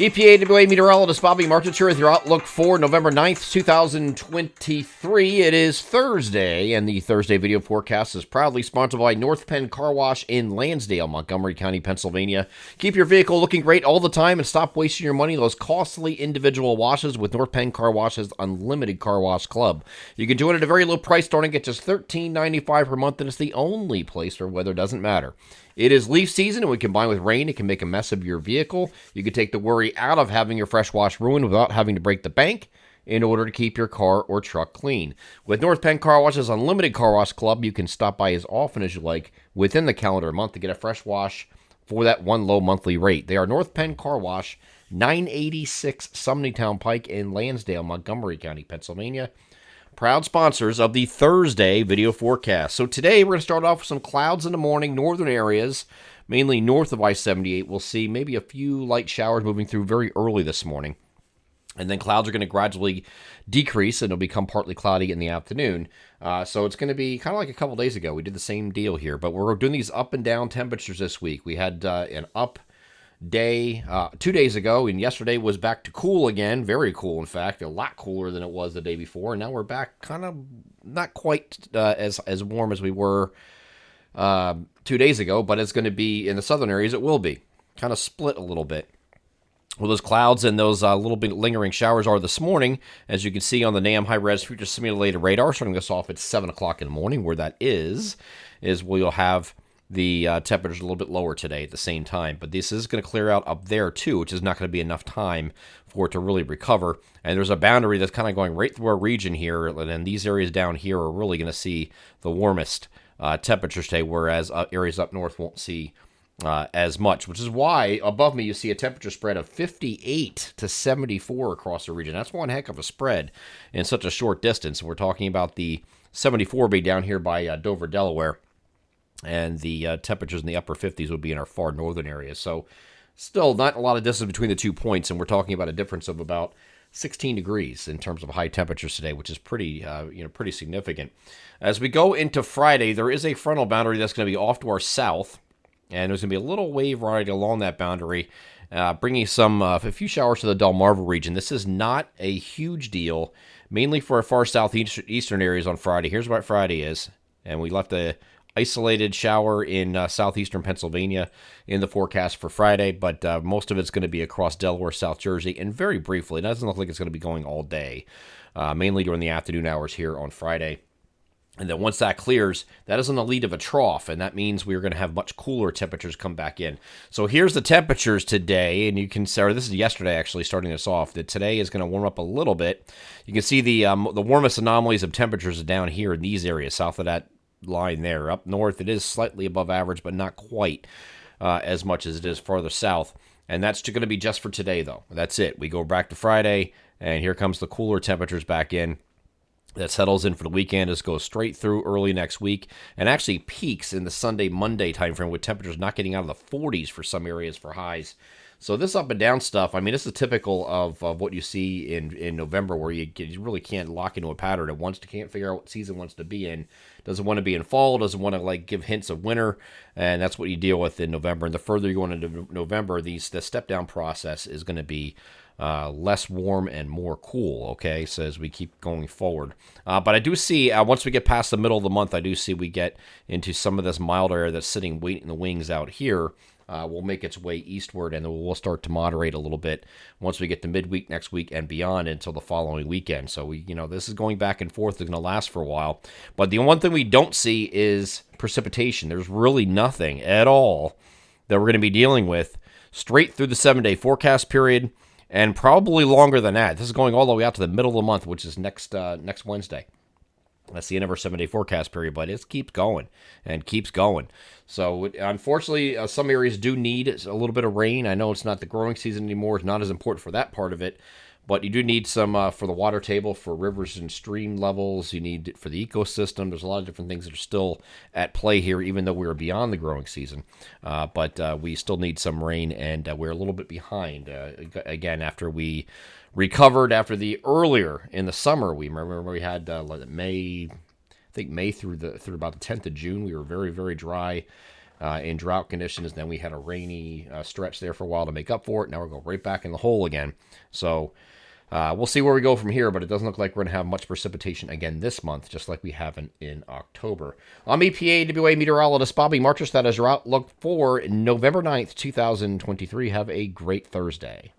EPAWA meteorologist Bobby Martins here with your outlook for November 9th, 2023. It is Thursday, and the Thursday video forecast is proudly sponsored by North Penn Car Wash in Lansdale, Montgomery County, Pennsylvania. Keep your vehicle looking great all the time and stop wasting your money on those costly individual washes with North Penn Car Wash's Unlimited Car Wash Club. You can join at a very low price starting at just $13.95 per month, and it's the only place where weather doesn't matter. It is leaf season, and when combined with rain, it can make a mess of your vehicle. You can take the worry out of having your fresh wash ruined without having to break the bank in order to keep your car or truck clean. With North Penn Car Wash's Unlimited Car Wash Club, you can stop by as often as you like within the calendar month to get a fresh wash for that one low monthly rate. They are North Penn Car Wash, 986 Sumneytown Pike in Lansdale, Montgomery County, Pennsylvania. Proud sponsors of the Thursday video forecast. So today we're going to start off with some clouds in the morning, northern areas, mainly north of I-78. We'll see maybe a few light showers moving through very early this morning. And then clouds are going to gradually decrease, and it'll become partly cloudy in the afternoon. So it's going to be kind of like a couple days ago. We did the same deal here, but we're doing these up and down temperatures this week. We had an up day 2 days ago, and yesterday was back to cool again, very cool in fact, a lot cooler than it was the day before, and now we're back kind of not quite as warm as we were 2 days ago, but it's going to be in the southern areas. It will be kind of split a little bit. Well, those clouds and those little bit lingering showers are this morning, as you can see on the NAM high-res future simulated radar, starting us off at 7 o'clock in the morning. Where that is we'll have the temperatures a little bit lower today at the same time. But this is going to clear out up there, too, which is not going to be enough time for it to really recover. And there's a boundary that's kind of going right through our region here. And these areas down here are really going to see the warmest temperatures today, whereas areas up north won't see as much, which is why above me you see a temperature spread of 58 to 74 across the region. That's one heck of a spread in such a short distance. We're talking about the 74 be down here by Dover, Delaware. And the temperatures in the upper 50s would be in our far northern areas. So still not a lot of distance between the 2 points, and we're talking about a difference of about 16 degrees in terms of high temperatures today, which is pretty significant. As we go into Friday, there is a frontal boundary that's going to be off to our south, and there's going to be a little wave riding along that boundary, bringing a few showers to the Delmarva region. This is not a huge deal, mainly for our far southeastern areas on Friday. Here's what Friday is, and we left the isolated shower in southeastern Pennsylvania in the forecast for Friday, but most of it's going to be across Delaware, South Jersey, and very briefly. It doesn't look like it's going to be going all day, mainly during the afternoon hours here on Friday. And then once that clears, that is on the lead of a trough, and that means we're going to have much cooler temperatures come back in. So here's the temperatures today, and you can see, this is yesterday actually starting this off, that today is going to warm up a little bit. You can see the warmest anomalies of temperatures are down here in these areas, south of that line there. Up north, it is slightly above average, but not quite as much as it is farther south. And that's going to be just for today, though. That's it. We go back to Friday, and here comes the cooler temperatures back in. That settles in for the weekend. Just goes straight through early next week, and actually peaks in the Sunday-Monday timeframe with temperatures not getting out of the 40s for some areas for highs. So this up and down stuff, I mean, this is typical of what you see in November, where you really can't lock into a pattern at once. You can't figure out what season wants to be in. Doesn't want to be in fall, doesn't want to give hints of winter, and that's what you deal with in November. And the further you go into November, the step down process is going to be less warm and more cool, okay, so as we keep going forward. But I do see, once we get past the middle of the month, I do see we get into some of this mild air that's sitting waiting in the wings out here. Will make its way eastward, and we'll start to moderate a little bit once we get to midweek next week and beyond until the following weekend. So this is going back and forth. It's going to last for a while. But the one thing we don't see is precipitation. There's really nothing at all that we're going to be dealing with straight through the 7-day forecast period, and probably longer than that. This is going all the way out to the middle of the month, which is next Wednesday. That's the end of our 7-day forecast period, but it keeps going and keeps going. So, unfortunately, some areas do need a little bit of rain. I know it's not the growing season anymore. It's not as important for that part of it. But you do need some for the water table, for rivers and stream levels. You need it for the ecosystem. There's a lot of different things that are still at play here, even though we're beyond the growing season. But we still need some rain, and we're a little bit behind. Again, after we recovered after the earlier in the summer, we remember we had May through about the 10th of June. We were very, very dry. in drought conditions. Then we had a rainy stretch there for a while to make up for it. Now we're going right back in the hole again. So we'll see where we go from here, but it doesn't look like we're going to have much precipitation again this month, just like we haven't in October. I'm EPA WA meteorologist Bobby Marchus. That is your outlook for November 9th, 2023. Have a great Thursday.